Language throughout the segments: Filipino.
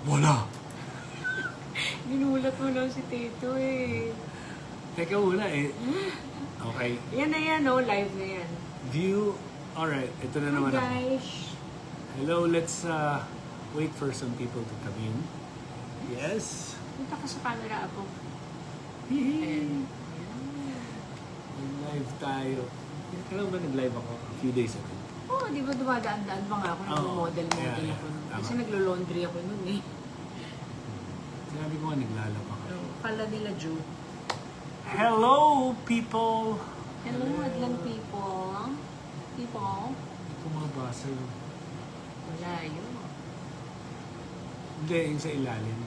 Wala. Ginulat mo lang si Tito eh. Teka muna eh. Okay. Yan na yan, oh. Live na yan. View. Alright, ito na naman Hi ako. guys. Hello, let's wait for some people to come in. Yes. Punta ka sa camera, Apo. Yee! Live tayo. Kailan ba nag-live ako? A few days ago. Oo, di ba dumadaan-daan pa nga ako, nag-model-model yeah, ako nun. tama. Kasi naglo-laundry ako nun eh. Sinabi ko nga naglalaba ka. Kala nila Joe. Hello, people! Hello, Adlan people. People. Ito mga basa. Wala yun. Hindi, yung sa ilalim.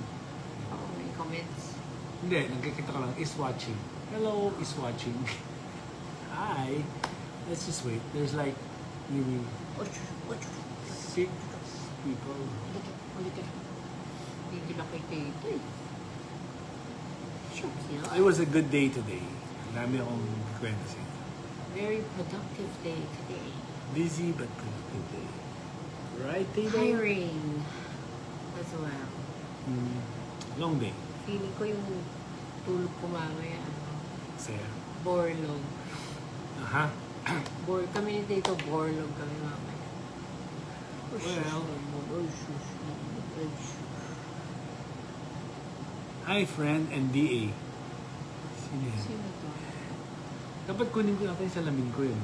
Oo, may comments. Hindi, nagkikita ka lang, is watching. Hello, is watching. Hi. Let's just wait. There's like maybe 6 people. Ulit ka. Hindi na kay Tito eh. Shucks yun. It was a good day today. Ang dami akong kwento sa inyo. Very productive day today. Busy but productive day. Right, Tito? Hiring as well. Long day. Feeling ko yung tulog ko mamaya. Saya. Borlog. Aha. Kami ni Tito, borlog kami mamaya. Well. Hi, friend and DA. Sino yan? Sino to? Dapat kunin ko natin yung salamin ko yun.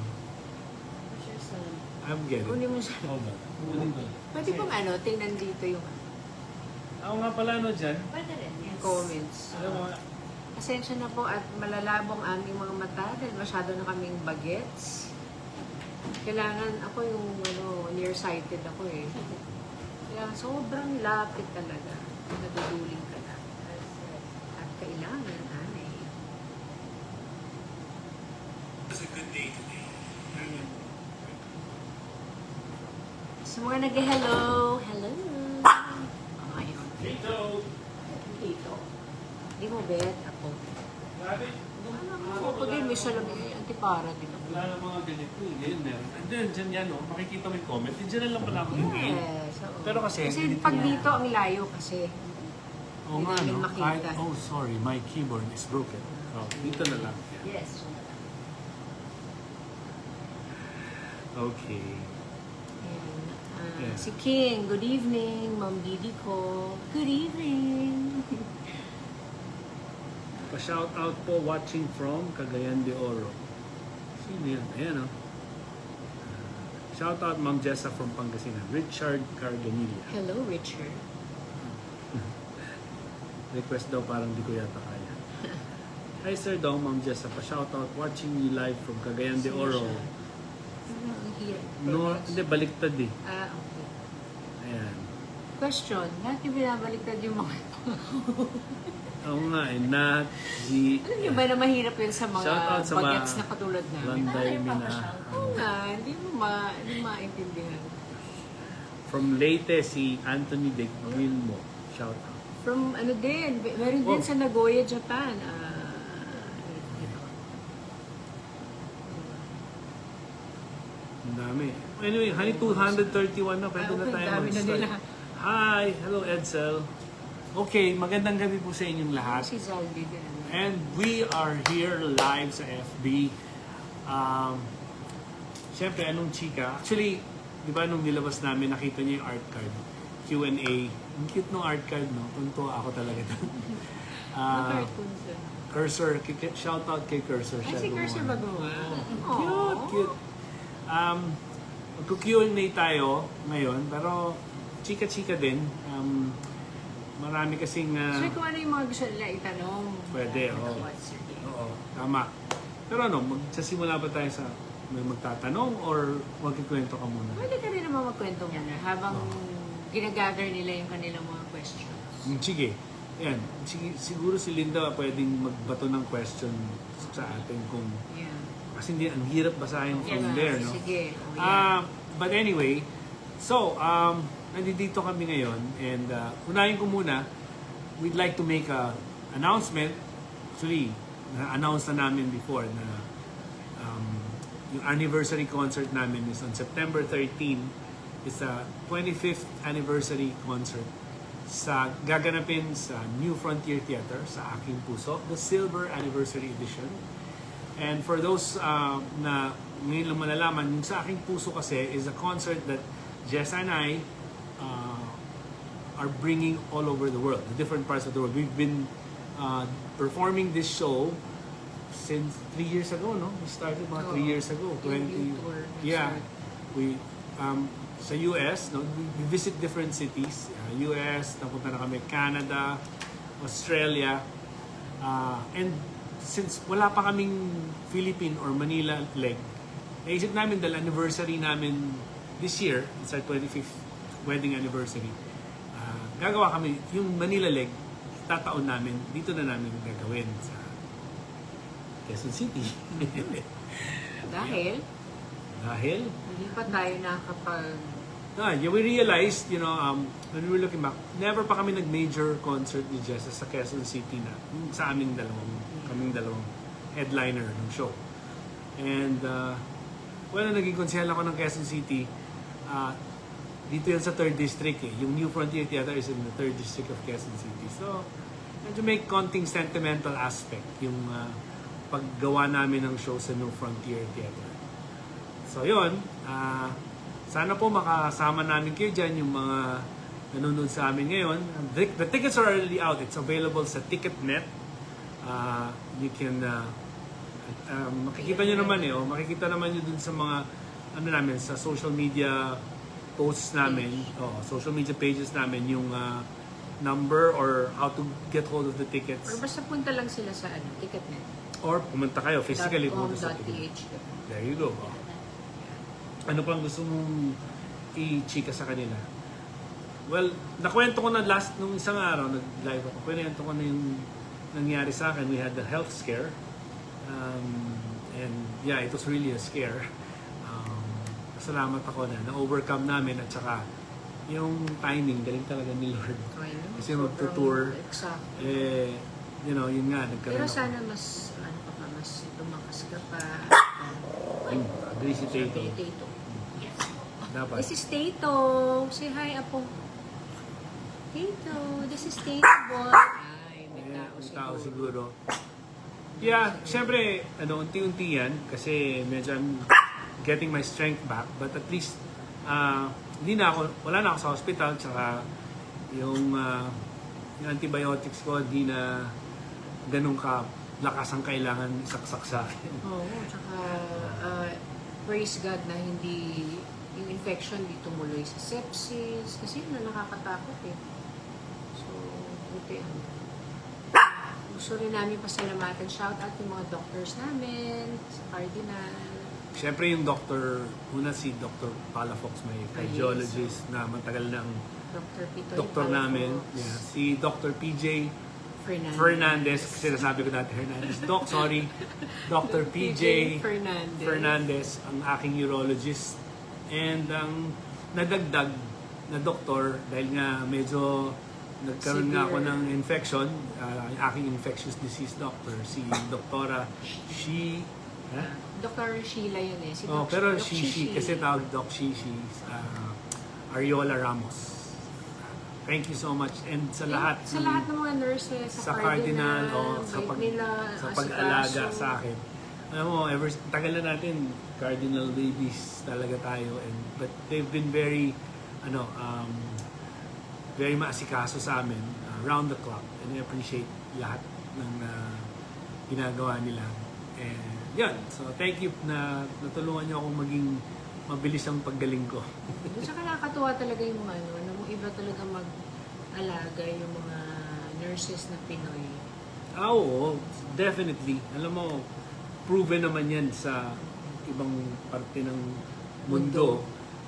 I'm getting. Kunin mo siya. Hold on. Kunin ko. Pwede bang ano, tingnan dito yung Ako nga pala dyan. Pwede rin, yes. Comments. Alam mo, Pasensya na po at malalabong aming mga mata dahil masyado na kaming bagets. Kailangan ako yung nearsighted ako eh. Kailangan sobrang lapit talaga. Naduduling ka na. At kailangan, anay. it was a good day today. Sa mga nag-hello, hello. Ayun. Dito! Dito. Di mo bet ako. Grabe. Ako din, may salamin. Antipara din ako. Wala na mga ganito. Ngayon meron. And then, dyan yan, no? Makikita mo yung comment. Diyan na lang pala ako ngayon. Yes. Oo. Pero kasi dito pag na- dito, ang layo kasi. Oo nga, Hindi no? namin makita. Oh, sorry. My keyboard is broken. Oh, dito na lang. Yes. Okay. Ayan. Yeah. Si King, good evening. Ma'am Didi ko, good evening. Pa-shout out po watching from Cagayan de Oro. Sino yan? Ayan, oh. Shout out Ma'am Jessa from Pangasinan. Richard Carganilla. Hello, Richard. Request daw parang di ko yata kaya. Hi Sir Dong, Ma'am Jessa. Pa-shout out watching you live from Cagayan de Oro. Ang hirap. No, hindi, baliktad eh. Okay. Ayan. Question, bakit yung binabaliktad yung mga Oo nga eh, Nat, G. Alam niyo ba na mahirap yun sa mga Shout out sa mga bagets na katulad namin? Landay, Mina. Oo nga, hindi mo maintindihan. From Leyte, si Anthony De Guilmo. Shout out. From ano din, meron din Oh. sa Nagoya, Japan. Ang dami. Anyway, honey, 231 na. Pwede na Okay, tayo dami na mag-start. nila. Hi! Hello, Edsel. Okay, magandang gabi po sa inyong lahat. Si Zaldi din. And we are here live sa FB. Siyempre, anong chika? Actually, di ba nung nilabas namin, nakita niyo yung art card. Q&A. Ang cute nung art card, no? Tuntua ako talaga doon. Cartoons yun. Cursor, shout out kay Cursor. Ay, Siya si Cursor ba gumawa. gumawa? Cute, cute. Magku-Q&A tayo ngayon, pero chika-chika din. Marami kasing... So, kung ano yung mga gusto nila itanong. Pwede, oo. Oo, tama. Pero ano, magsasimula ba tayo sa may magtatanong or magkikwento ka muna? Pwede ka rin naman magkwento muna habang ginagather nila yung kanilang mga questions. Sige. Yan. Siguro si Linda pwedeng magbato ng question sa atin kung... Yeah. Kasi hindi, ang hirap basahin from there, no? Sige. Oh, yeah. But anyway, so, nandito kami ngayon and unahin ko muna, we'd like to make a announcement. Actually, na-announce na namin before na yung anniversary concert namin is on September 13. It's a 25th anniversary concert gaganapin sa New Frontier Theater sa Aking Puso, the Silver Anniversary Edition. And for those na ngayon lang malalaman, yung sa Aking Puso kasi is a concert that Jessa and I are bringing all over the world, the different parts of the world. We've been performing this show since 3 years ago, no? We started about 3 years ago. Yung tour. Yeah. We sa US, no, we visit different cities. US, napunta na kami Canada, Australia. And since wala pa kaming Philippine or Manila leg, naisip namin dahil anniversary namin this year, it's our 25th wedding anniversary. Gagawa kami yung Manila leg, tataon namin, dito na namin gagawin sa Quezon City. Dahil, hindi pa tayo nakapag... Yeah, we realized, you know, when we were looking back, never pa kami nag-major concert ni Jessa sa Quezon City na, sa kaming dalawang headliner ng show. And, naging konsehal ako ng Quezon City, dito yan sa 3rd District eh. Yung New Frontier Theater is in the 3rd District of Quezon City. So, medyo may konting sentimental aspect yung paggawa namin ng show sa New Frontier Theater. So, yun. Sana po makasama namin kayo dyan, yung mga nanonood sa amin ngayon. The tickets are already out. It's available sa Ticketnet. You can... makikita nyo naman makikita naman nyo dun sa mga namin, sa social media posts namin, social media pages namin, yung number or how to get hold of the tickets. Or basta punta lang sila sa Ticketnet. Or pumunta kayo physically. .com.ph. There you go. Ano pang gusto mong i-chika sa kanila? Well, nakwento ko na nung isang araw, nag-live ako, kwento ko na yung nangyari sa akin. We had the health scare. And yeah, it was really a scare. Salamat ako na-overcome namin at saka yung timing, galing talaga ni Lord. Kasi mag-tour. Exactly. You know, yun nga, nagkaroon Pero sana mas, mas lumakas ka pa. Agree si Tato. Dapat. This is Tato. Say hi, Apo. Tato, this is Tato boy. Ay, may tao siguro. Yeah, syempre, unti-unti yan kasi medyo I'm getting my strength back, but at least wala na ako sa hospital, tsaka yung antibiotics ko hindi na ganun ka lakas ang kailangan isaksak sa akin. Oo, tsaka praise God na hindi yung infection di tumuloy sa sepsis kasi yun na nakakatakot eh. So, buti gusto rin namin pasalamatan, shout out yung mga doctors namin sa Cardinal. Siyempre yung una si Dr. Palafox, may cardiologist na matagal ng doktor namin. Yeah. Si Dr. PJ Fernandez, kasi nasabi ko dati Hernandez. Dr. PJ Fernandez, ang aking urologist. And ang nadagdag na doktor, dahil nga medyo nagkaroon nga ako ng infection, ang aking infectious disease doctor, si Doktora Dr. Sheila yun eh. Si pero Shishi, kasi tawag Doc Shishi, Ariola Ramos. Thank you so much. And sa lahat ng mga nurses, sa Cardinal, sa pag-alaga sa akin. Alam mo, tagal na natin, Cardinal babies talaga tayo. But they've been very maasikaso sa amin, round the clock. And I appreciate lahat ng ginagawa nila. And yun, so thank you na natulungan niyo akong maging mabilis ang paggaling ko. Saka nakakatuwa talaga yung iba talaga mag-alaga yung mga nurses na Pinoy. Oo, definitely. Alam mo, proven naman yan sa ibang parte ng mundo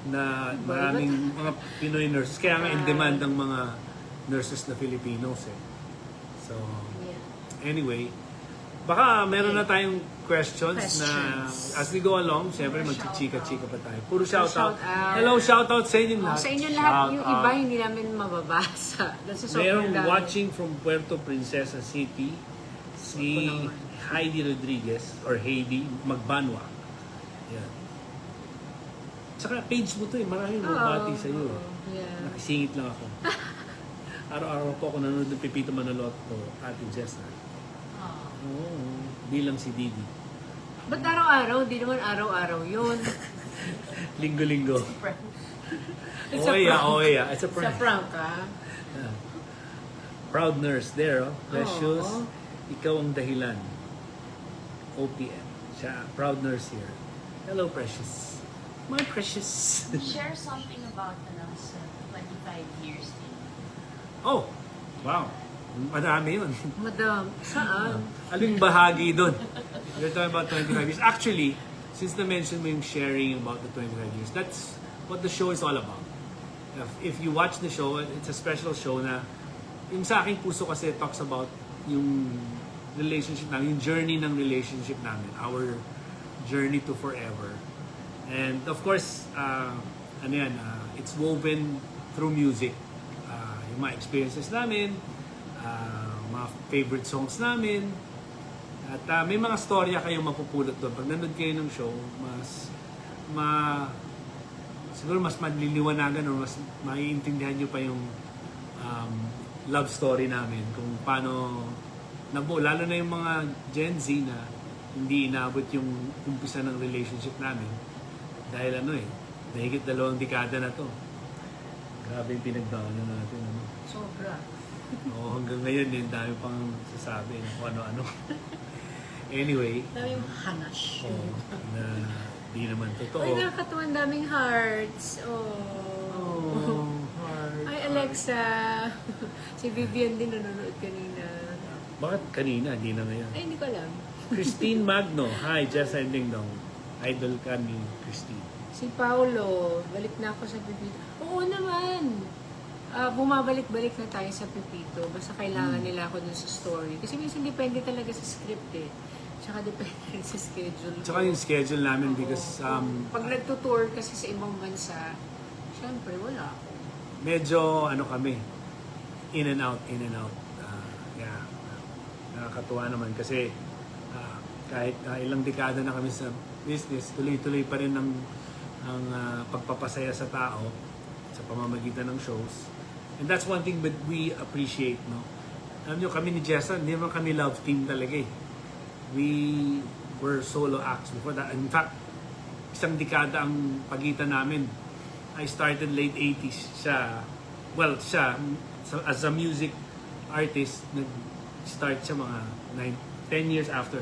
na maraming mga Pinoy nurses. Kaya nga in demand ang mga nurses na Filipinos eh. So, anyway, baka meron na tayong questions na as we go along, siyempre magchichika-chika pa tayo. Puro shoutout. Hello, shoutout sa inyong lahat. Sa inyong lahat, yung iba hindi namin mababasa. Merong watching from Puerto Princesa City, si Heidi Rodriguez, or Heidi Magbanwa. Yan. Tsaka page mo to eh, maraming mabati sa'yo. Yeah. Nakisingit lang ako. Araw-araw po ako nanonood ng Pepito Manaloto, Ate Jessa. Oo, bilang si Didi. Ba't araw-araw? Di naman araw-araw yun. Linggo-linggo. It's a Oh prank. yeah, it's a Sa prank. prank, ah. Yeah. Proud nurse there, oh. Precious, Oo. ikaw ang dahilan. OPM. Siya, proud nurse here. Hello, Precious. My Precious. Share something about sa 25 years din. Oh, wow. Madami yun. Madam, saan? Aling bahagi doon? We're talking about 25 years. Actually, since na-mention mo yung sharing about the 25 years, that's what the show is all about. If you watch the show, it's a special show na yung sa aking puso kasi talks about yung relationship namin, yung journey ng relationship namin, our journey to forever. And of course, it's woven through music. Yung mga experiences namin, mga favorite songs namin, at may mga storya kayong mapupulot doon. Pag nanood kayo ng show, siguro mas maliliwanagan o mas maiintindihan nyo pa yung love story namin, kung paano nabuo, lalo na yung mga Gen Z na hindi inabot yung umpisa ng relationship namin dahil dahigit 2 dekada na to. Grabe yung pinagdaanan natin. Sobra. Oo, hanggang ngayon yung dami pang sasabi kung ano-ano. Anyway, Dami yung hanash. na di naman totoo. Ay, nakakatuwa, daming hearts. Oh. Ay, Alexa. Si Vivian din nanonood kanina. Bakit kanina, hindi na ngayon? Ay, hindi ko alam. Christine Magno. Hi, Jess and Ding Dong. Idol ka ni Christine. Si Paolo, balik na ako sa Pepito. Oo naman. Bumabalik-balik na tayo sa Pepito. Basta kailangan nila ako dun sa story. Kasi minsan depende talaga sa script eh. Tsaka depende rin sa schedule. Tsaka yung schedule namin Oo. because Pag nagtutour kasi sa ibang bansa, syempre wala ako. medyo kami, in and out. Yeah, nakakatuwa naman kasi kahit ilang dekada na kami sa business, tuloy-tuloy pa rin ang pagpapasaya sa tao sa pamamagitan ng shows. And that's one thing that we appreciate, no? Alam nyo, kami ni Jessa, hindi naman kami love team talaga eh. We were solo acts before that. In fact, isang dekada ang pagitan namin. I started late 80s. Siya, as a music artist, nag-start siya mga 10 years after,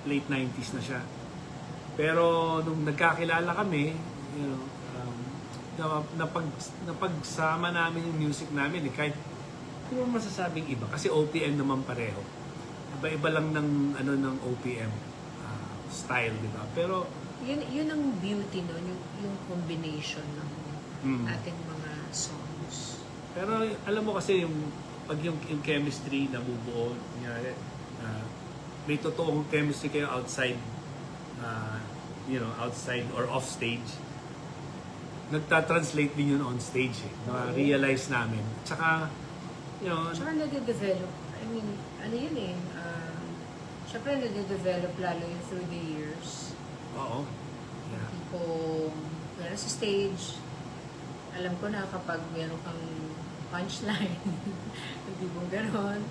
late 90s na siya. Pero nung nagkakilala kami, napagsama namin yung music namin, kahit hindi mo masasabing iba, kasi OPM naman pareho. Iba-iba lang ng OPM style, di ba? Pero Yun ang beauty nun, yung combination ng ating mga songs. Pero alam mo kasi pag yung chemistry nabubuo, kunyari, may totoong chemistry kayo outside, outside or off stage. Nagta-translate din yun on stage eh. Na-realize namin. Tsaka, Tsaka nade-develop, ano yun eh, syempre nade-develop lalo yun through the years. oo. Yeah. Pero sa stage, alam ko na kapag meron kang punchline, hindi mo ganon.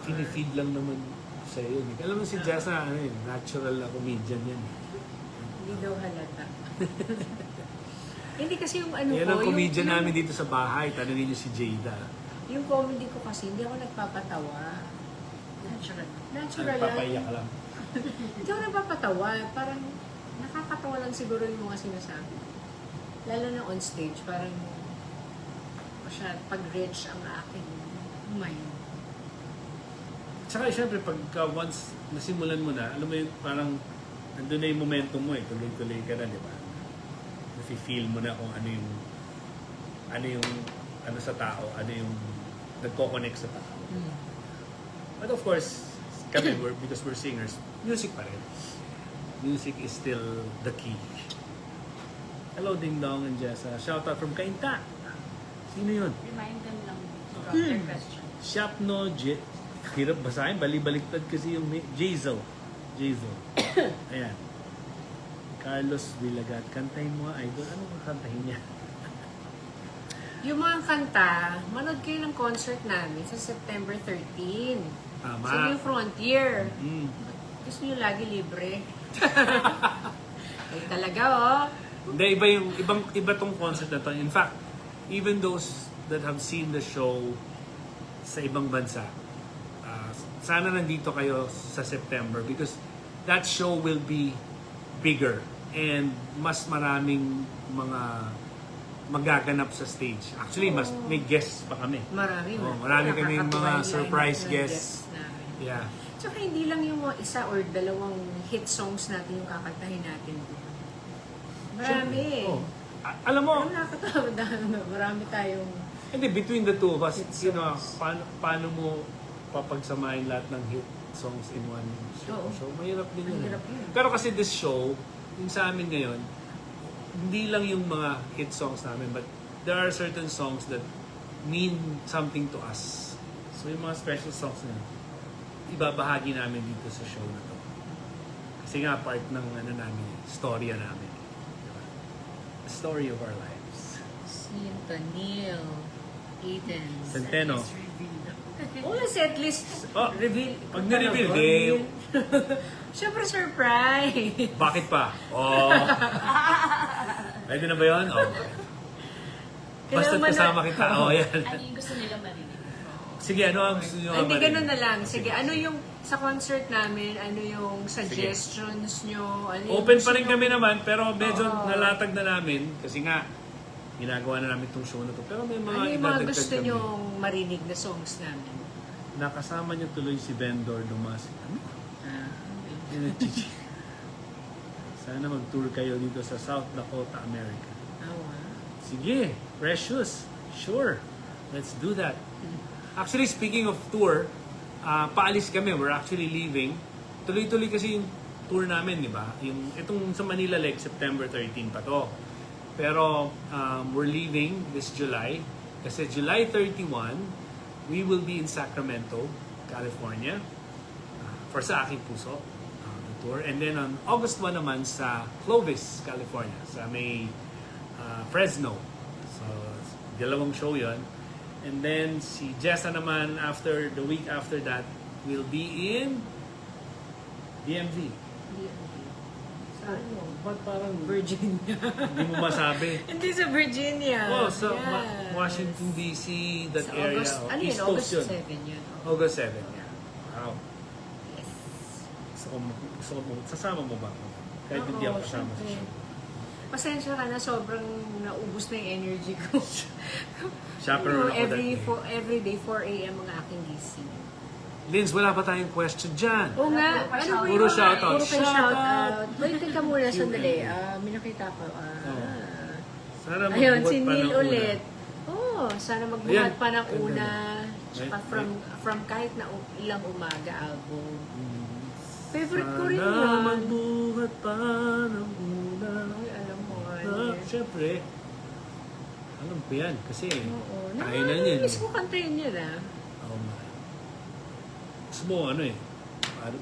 Tinifeed lang naman sa iyo. Alam mo si Jessa, natural na comedian yan. Hindi daw halata. Hindi kasi yung ano Yan ko, ang comedian yung, namin dito sa bahay. Tanungin niyo si Jada. yung comedy ko kasi, hindi ako nagpapatawa. Natural. Natural yan. Nagpapaiyak lang. Hindi ako nagpapatawa. Parang nakakatawa lang siguro yung mga sinasabi. Lalo na on stage, parang pag-rich ang aking mind. Tsaka syempre, pagka once nasimulan mo na, alam mo yun, parang nandun na yung momentum mo eh. Tuloy-tuloy ka na, di ba? Nafe-feel mo na kung ano sa tao, ano yung nagko-connect sa tao. But of course, because we're singers, music pa rin. Music is still the key. Hello, Ding Dong and Jessa. Shout out from Kainta. Sino yun? Remind them lang about their question. Shapno hirap basahin, bali-baliktad kasi yung Jazel. Ayan. Carlos Villagat. Kantahin mo nga, idol. Ano ang kantahin niya? Yung mga kanta, manood kayo ng concert namin sa September 13. Tama. Sa New Frontier. Mm. Gusto nyo lagi libre. Ay talaga, oh. Hindi, iba tong concert na to. In fact, even those that have seen the show sa ibang bansa, sana nandito kayo sa September because that show will be bigger and mas maraming mga magaganap sa stage. Actually, mas may guests pa kami. Marami. Marami kaming Nakakatuwa mga yung surprise lineup ng guests. namin. Yeah. Tsaka hindi lang yung mga isa or dalawang hit songs natin yung kakantahin natin. Marami. Oh. Alam mo, Ano nakakatawa, marami tayong... hindi, between the two of us, Hit you know, songs. paano mo papagsamahin lahat ng hit songs in one show? Oo. So, mahirap din yun. Mahirap yun. Pero kasi this show, yung sa amin ngayon, hindi lang yung mga hit songs namin, but there are certain songs that mean something to us. So, yung mga special songs na yun, ibabahagi namin dito sa show na to. Kasi nga, part ng storya namin. Diba? The story of our lives. Sinta, Neil, Eden. Centeno. Wala setlist. Oh, Reveal. pag na-reveal, Dave. Siyempre surprise. Bakit pa? Oh. Pwede na ba yun? Oh. Basta't Kailangan kasama kita. Oh, yan. Ano yung gusto nila marinig? Sige, ano ang gusto nyo? Hindi, marinig? ganun na lang. Sige, ano yung sa concert namin, ano yung suggestions nyo? Ano yung Open gusto pa rin nyo- kami naman, pero medyo Oo. nalatag na namin. Kasi nga, ginagawa na namin itong show na to. Pero may mga Ano yung mga idadagdag gusto kami. nyo marinig na songs namin? Nakasama niyo tuloy si Vendor Dumas. Ano? Yun ang chichi. Sana mag-tour kayo dito sa South Dakota, America. Sige, Precious. Sure. Let's do that. Actually, speaking of tour, paalis kami. We're actually leaving. Tuloy-tuloy kasi yung tour namin, di ba? Itong sa Manila Lake, September 13 pa to. Pero we're leaving this July. Kasi July 31, we will be in Sacramento, California. For sa aking puso, the tour. And then on August 1 naman sa Clovis, California. Sa may Fresno. So, dalawang show yon. And then si Jessa naman after the week after that will be in DMV. Sa ano? Ba't parang Virginia. hindi mo masabi? Hindi sa Virginia. Oh, sa Yes. Washington DC, that Sa area. August, oh, ano yun? East Coast August yun. 7 yun. August 7, yeah. Wow. Yes. Gusto ko sasama mo ba ako? Kahit hindi ako Oo, kasama sa syempre. show. Pasensya ka na, sobrang naubos na yung energy ko. Chaperone ako that day. Every day, 4 a.m. ang aking gising. Linz, wala pa tayong question dyan. Oo nga. Puro Ano ba Puro yun? shoutout. Puro kayo shoutout. Wait, teka muna, sandali. May nakita ko. Sana Ayun, magbuhat si pa ng Neil una. ulit. Oh, sana magbuhat Ayan. pa ng Ganda una. na. Tsaka from kahit na ilang umaga album. Mm. Favorite ko rin Sana yan. magbuhat pa ng una. Ay, alam mo, Siyempre, alam ko yan. Kasi, Oo. kaya na yan. Miss ko kantayin yun, Oo nga. Gusto mo, ano eh,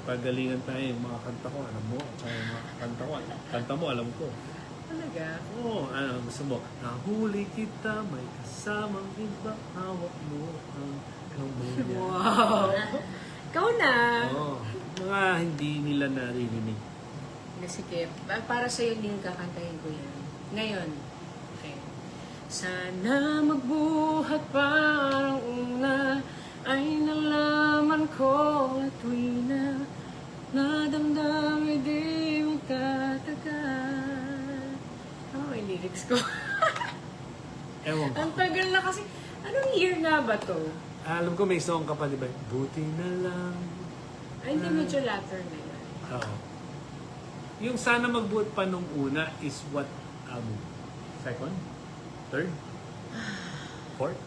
pagalingan tayo yung mga kanta ko, alam mo, at saka yung mga kanta mo, alam ko. Talaga? Oo, gusto mo, nahuli kita, may kasamang iba, hawak mo ang kamay niya. Wow! Ikaw na! Oo, mga hindi nila naririnig. Sige, para sa'yo din kakantahin ko yan. Ngayon, okay. Sana magbuhat pa ang una ay nalaman ko at tuwi na nadamdami di magtatagal. Ano yung lyrics ko? Ewan ko. Ang tagal na kasi. Anong year nga ba to? Alam ko may song ka pa, di ba? Buti na lang. Ay, hindi medyo latter na yun. Oo. Yung sana magbuhat pa nung una is what album? Second? Third? Fourth?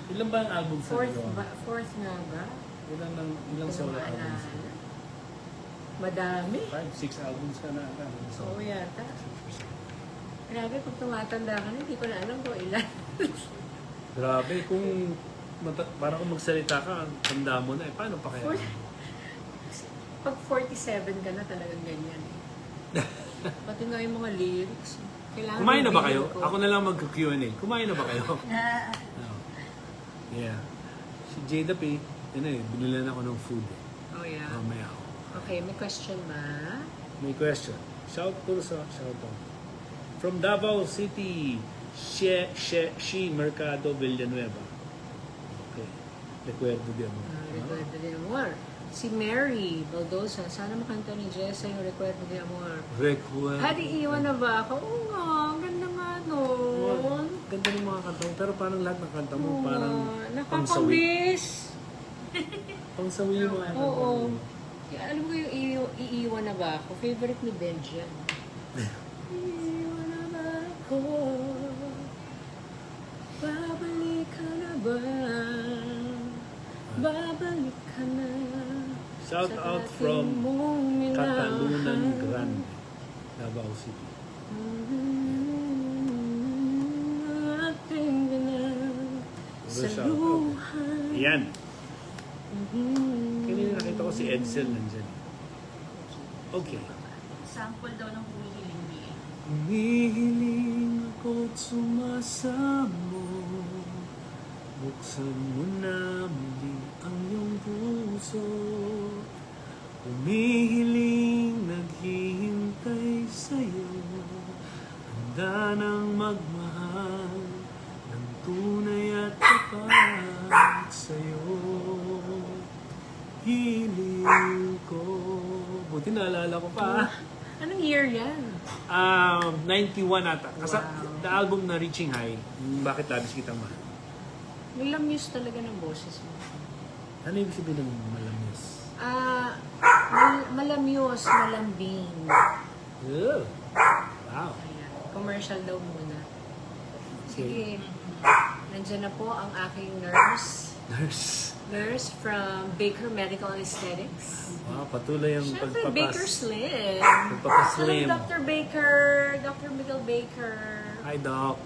Ilan ba ang album sa Fourth nga ba? Ilang solo albums? Madami. 5, 6 albums ka na ata. Oo yata. Grabe, pag tumatanda ka na, hindi ko na alam kung ilan. Grabe, kung parang kung magsalita ka, tanda mo na eh. Paano pa kaya? Pag 47 ka na talagang ganyan. Pati nga yung mga lyrics. Kailangan Kumain na ba kayo? ko. Ako na lang mag-Q&A. Kumain na ba kayo? Na, No. Yeah. Si Jada P, binilan ako ng food. Oh, yeah. Mamaya ako. Okay, may question ba? May question. Shout out. From Davao City, She Mercado Villanueva. Okay. Recuerdo din mo. Recuerdo de Amor. Si Mary Baldosa, sana makanta ni Jessa yung Recuerdo de Amor. Recuerdo. Hadi, iwan na ba ako? Oo nga, ang ganda nga nun. Ganda ng mga kanta mo. Pero parang lahat ng kanta mo, Oo parang nga, pangsawi. nakakamiss. Pangsawi yung mga kanta Oo. mo. Kaya alam mo yung iiwan na ba ako? Favorite ni Benjian. Iiwan na ba ako? Babalik ka na ba? Babalik ka na. Shout sa out dating from mong minahal. Catalunan Grande, Davao City. Ating binang sa Shout out. luha. Ayan. Kanina nakita ko si Edsel nandyan. Okay. sample daw ng humihiling niya. Humihiling ako't sumasamo. Buksan mo na muli ang iyong puso. Humihiling, naghihintay sa'yo. Handa nang magmahal ng tunay at tapat sa'yo. Hiling ko. Buti naalala ko pa. Anong year yan? 91 ata. Kasi Wow. the album na Reaching High, Bakit Labis Kitang Mahal. May lamuse talaga ng boses mo. Ano yung sabihin ng malamis? Malamyos, malambing. Oh. Wow. Ayan. Commercial daw muna. Sige. Nandiyan na po ang aking nurse. Nurse from Baker Medical Aesthetics. Wow, patuloy ang Siyempre, pagpapas. Baker Slim. Pagpapaslim. Hello, Dr. Baker. Dr. Miguel Baker. Hi, Doc.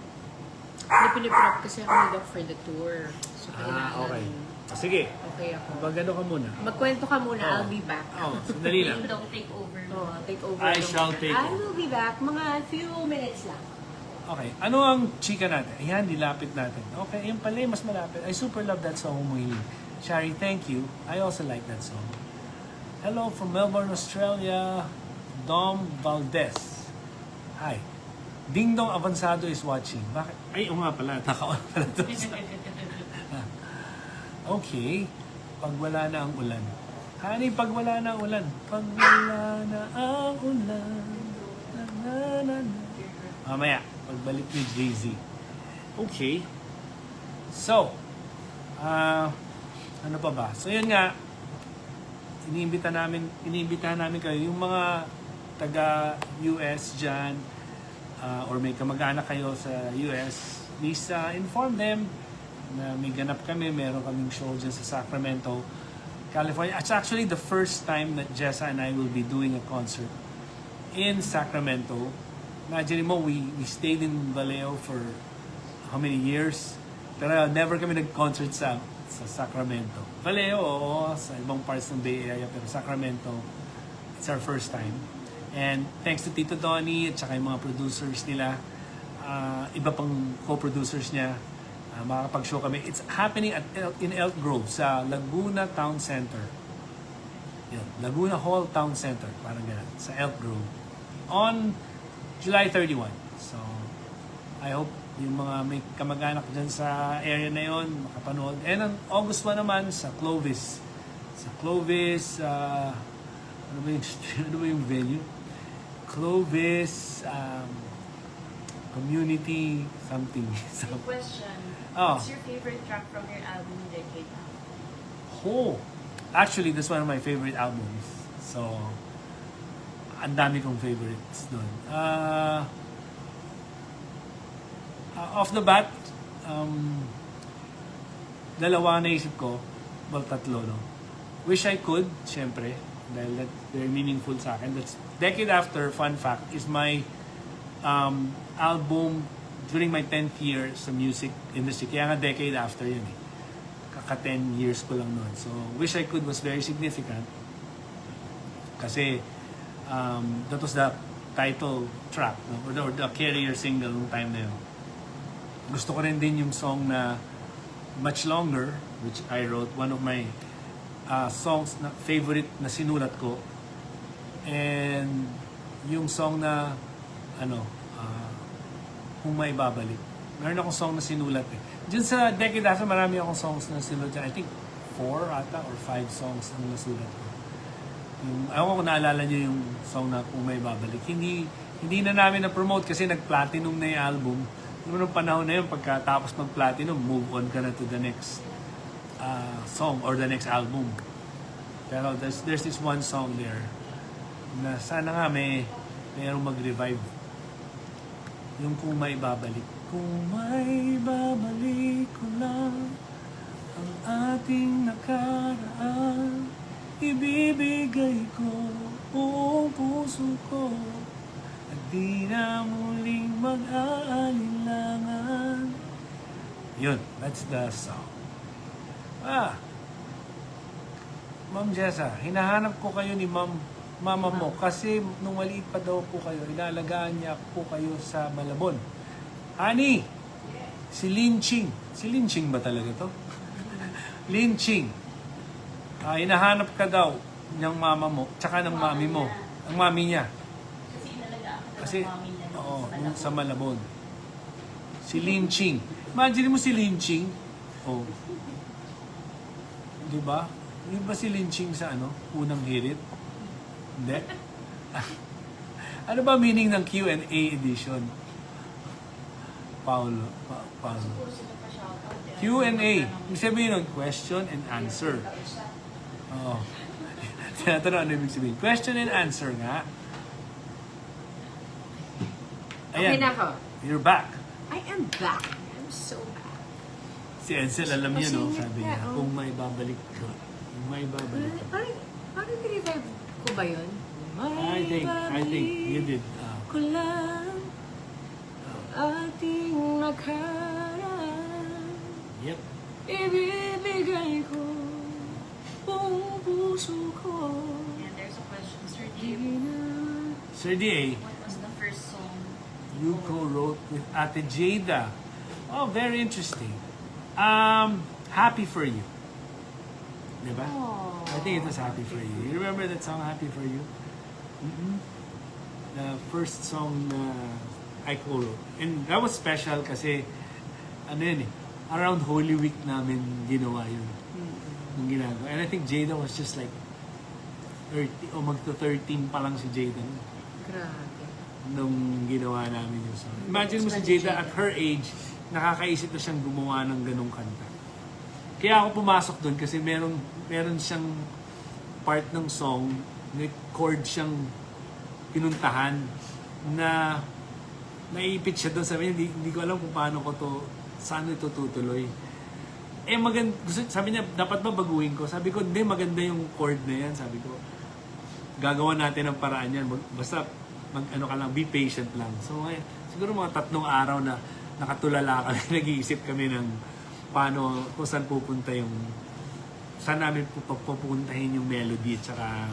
Hindi piniprep kasi ako ni Doc for the tour. So, kailangan. Okay. Sige, Okay ako. magano ka muna. Magkwento ka muna. Oh. I'll be back. Oh, sandali lang. Yung daw take over. Oh, take over. I naman. shall take I over. will be back. Mga few minutes lang. Okay, ano ang chika natin? Ayan, nilapit natin. Okay, yung pala mas malapit. I super love that song, Umuhiling. Shari, thank you. I also like that song. Hello from Melbourne, Australia. Dom Valdez. Hi. Ding Dong Avanzado is watching. Bakit? Ay, nga pala. Naka-on pala to. Okay. Pag wala na ang ulan. Honey, pag wala na ang ulan. Pag wala na ang ulan. Na, na, na, na. Mamaya, pagbalik ni Jay-Z. Okay. So, ano pa ba? So, yun nga, iniimbitahan namin kayo, yung mga taga-US dyan, or may kamag-anak kayo sa US, please inform them na may ganap kami, meron kaming show dyan sa Sacramento, California. It's actually the first time that Jessa and I will be doing a concert in Sacramento. Imagine mo, we stayed in Vallejo for how many years? Pero never kami nag-concert sa Sacramento. Vallejo, oo, sa ibang parts ng Bay Area, pero Sacramento, it's our first time. And thanks to Tito Donnie at saka yung mga producers nila, iba pang co-producers niya, makakapag-show kami. It's happening in Elk Grove sa Laguna Town Center. Yun, Laguna Hall Town Center, parang ganun, sa Elk Grove. On July 31. So, I hope yung mga may kamag-anak dyan sa area na yon makapanood. And on August 1 naman sa Clovis. Sa Clovis, ano ba yung venue? Clovis, community, something. Good question. Oh. What's your favorite track from your album, Decade Now? Oh, actually, that's one of my favorite albums. So, ang dami kong favorites doon. Off the bat, dalawa naisip ko, well, tatlo, no? Wish I Could, syempre, dahil that's very meaningful sa akin. That's Decade After, fun fact, is my album during my 10th year sa music industry. Kaya nga Decade After yun eh. Kaka 10 years ko lang noon. So, Wish I Could was very significant. Kasi, that was the title track, no? Or the carrier single nung time na yun. Gusto ko rin din yung song na Much Longer, which I wrote, one of my songs na favorite na sinulat ko. And yung song na Kung May Babalik. Meron akong song na sinulat eh. Diyan sa decade after, marami akong songs na sinulat. I think 4 ata or 5 songs na nasulat ko. Ewan ko naalala niyo yung song na Kung May Babalik. Hindi na namin na-promote kasi nag-platinum na yung album. Noong panahon na yun, pagkatapos mag-platinum, move on ka na to the next song or the next album. Pero there's this one song there na sana nga mayroong mag-revive. Yung Kung May Babalik. Kung may babalik ko lang ang ating nakaraan, ibibigay ko buong puso ko at di na muling mag-aalinlangan. Yun, that's the song. Ma'am Jessa, hinahanap ko kayo ni mama mo kasi nung maliit pa daw po kayo, inalagaan niya po kayo sa Malabon. Honey, si Lin Ching. Si Lin Ching ba talaga to? Lin Ching. Hinahanap ka daw ng mama mo, tsaka ng mami mo. Ang mami niya. Kasi inalagaan ka Kasi, ng mami na yung sa Malabon. Si Lin Ching. Imagine mo si Lin Ching. Oh. Di ba? Di ba si Lin Ching sa unang hirit? Hindi? Ano ba meaning ng Q&A edition? Paulo. Q&A. Ibig sabihin nun, question and answer. Oo. Tinatanong ano ibig sabihin. Question and answer nga. Okay na ako. You're back. I am back. I'm so back. Si Edsel, alam niya, no? Masingit Sabi nga, niya, oh. kung may babalik ko. Kung may babalik ko. Parang revive ko ba yun? I think you did. Ko lang ating nakaraan, Yep. ibibigay ko buong puso ko. And there's a question, Sir Di Dave. na. Sir D.A., What was the first song you co-wrote with Ate Jada. Oh, very interesting. Happy for You. Diba? Oh. I think it was Happy for You. You remember that song, Happy for You? The first song na I co-wrote. And that was special kasi, around Holy Week namin ginawa yun. Nung ginagawa. And I think Jada was just like 30, o magto-13 pa lang si Jada Grabe. nung ginawa namin yung song. Imagine mo si Jada at her age, nakakaisip na siyang gumawa ng ganong kanta. Kaya ako pumasok doon kasi meron siyang part ng song, may chord siyang pinuntahan na naiipit siya doon. Sabi niya, hindi ko alam kung paano ko to, saan ito tutuloy. Sabi niya, dapat ba baguhin ko? Sabi ko, hindi, maganda yung chord na yan. Sabi ko, gagawa natin ang paraan yan. Basta, ka lang, be patient lang. So, siguro mga 3 araw na nakatulala kami, nag-iisip kami ng paano, kung saan pupunta saan namin pupuntahin yung melody at saka,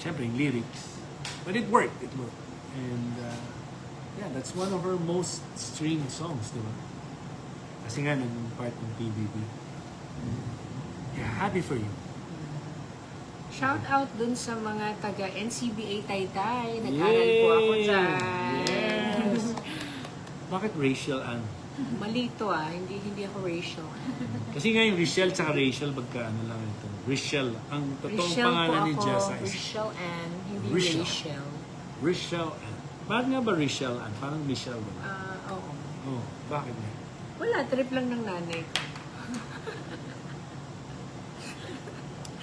syempre, yung lyrics. But it worked. And, that's one of her most streamed songs, di ba? Kasi nga, naging part ng PBB. Yeah, Happy for You. Shout out dun sa mga taga NCBA Taytay. Nag-aral po ako dyan. Yes! Bakit Rachel Ann? Malito hindi ako racial. Kasi nga yung Rachel tsaka Rachel, lang ito. Rachel. Ang totoong Rachel po pangalan ni ako, Jessa is Rachel Ann, hindi Rachel. Rachel. Rachel Ann. Bakit nga ba Rachel Ann? Parang Michelle ba? Oo. Oh, bakit nga? Wala, trip lang ng nanay ko.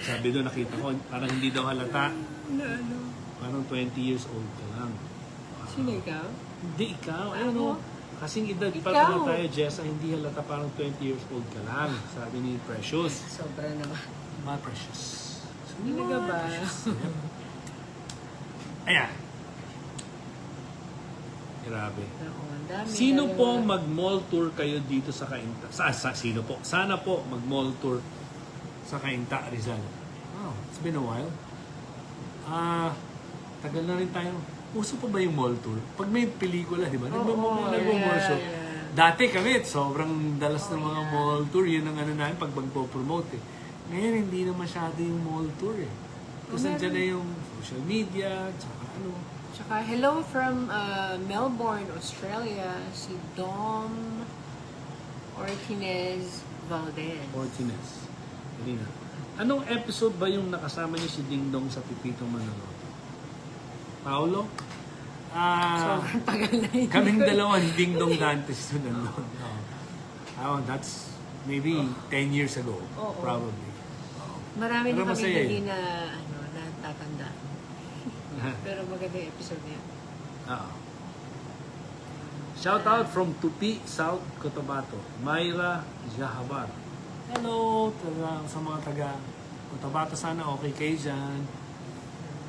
Sabi doon, nakita ko, parang hindi daw halata. Parang 20 years old ka lang. Sino ikaw? Hindi, ikaw. Ako? Ano? Kasing edad pa Ikaw. pala tayo, Jessa, hindi halata parang 20 years old ka lang. Sabi ni Precious. Sobra naman. My Precious. Talaga ba? Ayan. Grabe. Oo, ang dami. Sino dami po mga- mag-mall tour kayo dito sa Cainta? Sino po? Sana po mag-mall tour sa Cainta, Rizal. Wow, it's been a while. Tagal na rin tayo. uso pa ba yung mall tour? Pag may pelikula, di ba? Oo, Nagmo-mall show. yeah. Dati kami, sobrang dalas ng mga yeah. mall tour. Yun ang ano namin pag magpo-promote eh. Ngayon, hindi na masyado yung mall tour eh. Kasi Meron. nandiyan na yung social media, tsaka ano. Tsaka hello from Melbourne, Australia, si Dom Ortinez Valdez. Fortiness. Halina. Anong episode ba yung nakasama niyo si Ding Dong sa Pipito Manalo? Paulo? Sobrang tagal na yun. Kaming dalawa ni Ding Dong Dantes na nandun. Oh, that's maybe 10 years ago. Oo. Probably. Marami Pero na kami masaya hindi eh. na, natatanda. Pero maganda yung episode niya. Oo. Shout out from Tupi, South Cotabato. Myra Jahabar. Hello sa mga taga Cotabato. Sana okay kayo dyan.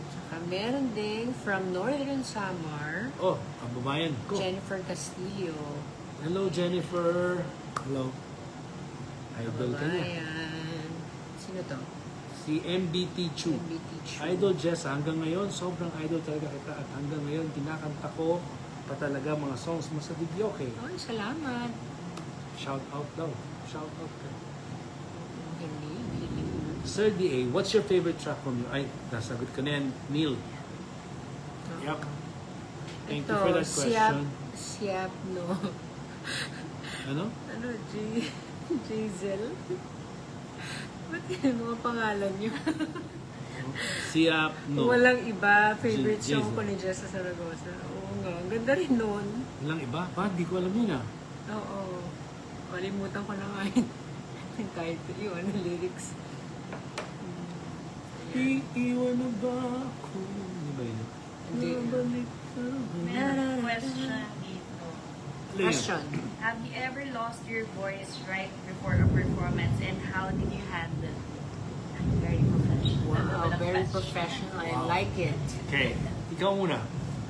Tsaka meron din from Northern Samar, Oh, kababayan ko. Jennifer Castillo. Hello, Jennifer. Hello. Idol ka niya. Kababayan. Sino to? Si MBT Chu. MBT Chu. Idol Jess, hanggang ngayon, sobrang idol talaga kita. At hanggang ngayon, kinakanta ko pa talaga mga songs mo sa video, okay? Ay, salamat. Shout out daw. Shout out ka. Hindi. Sir D.A., what's your favorite track from you? Ay, nasagot ko na yan. Neil. Yup. Thank you for that question. Siap, no. Ano? Ano, Jazel? Ba't yung mga pangalan niyo? Siap, no. Walang iba. Favorite Jazel. song ko ni Jessa Saragosa. Oo nga. Ang ganda rin nun. Walang iba? Pa, di ko alam yun ah. Oo. Kalimutan ko na nga yun. Yung title, yung ano, lyrics. Iiwan na ba ako? Di ba yun? Hindi. Nabalik ka ba? Meron question dito. Question. Have you ever lost your voice right before a performance and how did you handle it? Very professional. Wow, Walang very question. professional. I Wow. like it. Okay, ikaw muna.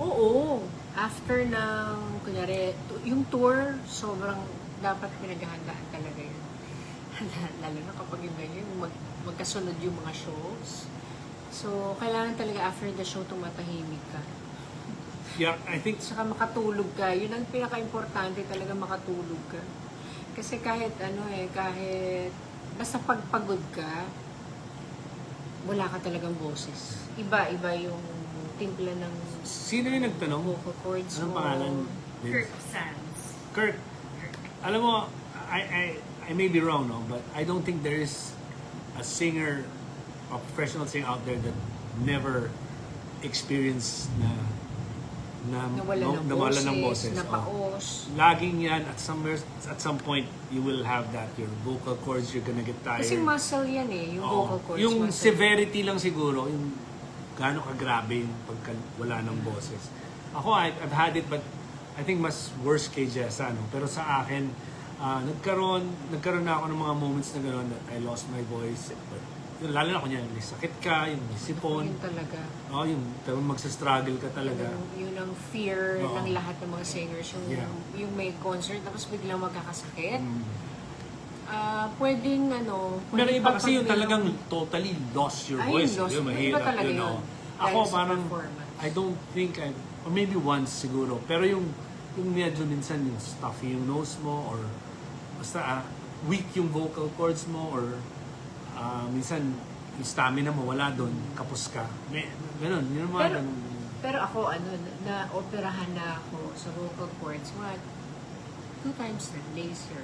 Oo. After ng, kunyari, yung tour, sobrang dapat pinaghahandaan talaga yun. Lalo na kapag yung ganyan, magkasunod yung mga shows. So, kailangan talaga after the show tumatahimik ka. Yeah, I think Saka makatulog ka. Yun ang pinaka-importante talaga, makatulog ka. Kasi kahit kahit basta pagpagod ka, wala ka talagang boses. Iba yung timpla ng sino yung nagtanong? vocal cords Anong mo. pangalan? Kirk Sands. Kirk. Alam mo, I may be wrong, no, but I don't think there is a singer, a professional singer out there that never experienced Nawala ng boses, Oo. napaos. Laging yan, at some point, you will have that. Your vocal cords, you're gonna get tired. Kasi muscle yan eh, yung Oo. vocal cords. Yung muscle. severity lang siguro, yung gaano kagrabe yung pagka wala ng boses. Ako, I've had it, but I think mas worse kay Jessa, no? Pero sa akin, nagkaroon na ako ng mga moments na gano'n that I lost my voice. But, yun, lalo na kunya, may sakit ka, yung may sipon, Yun talaga. yung magsa-struggle ka talaga. Yun ang fear Oo. ng lahat ng mga singers. Yeah. Yung may concert, tapos biglang magkakasakit. Mm. Pwedeng Pero pwedeng iba kasi yung pagpagbilang- talagang totally lost your Ay, voice. lost. Yun, Iba mahirap talaga yun. yun. No? Dahil Ako sa parang, performance. I don't think, or maybe once siguro, pero yung medyo minsan yung stuffy yung nose mo, or basta weak yung vocal cords mo, or minsan yung stamina mo wala doon, kapos ka. Ganun, yun ang mga Pero- ganun. Pero ako, na-operahan na ako sa vocal cords. 2 times na, laser.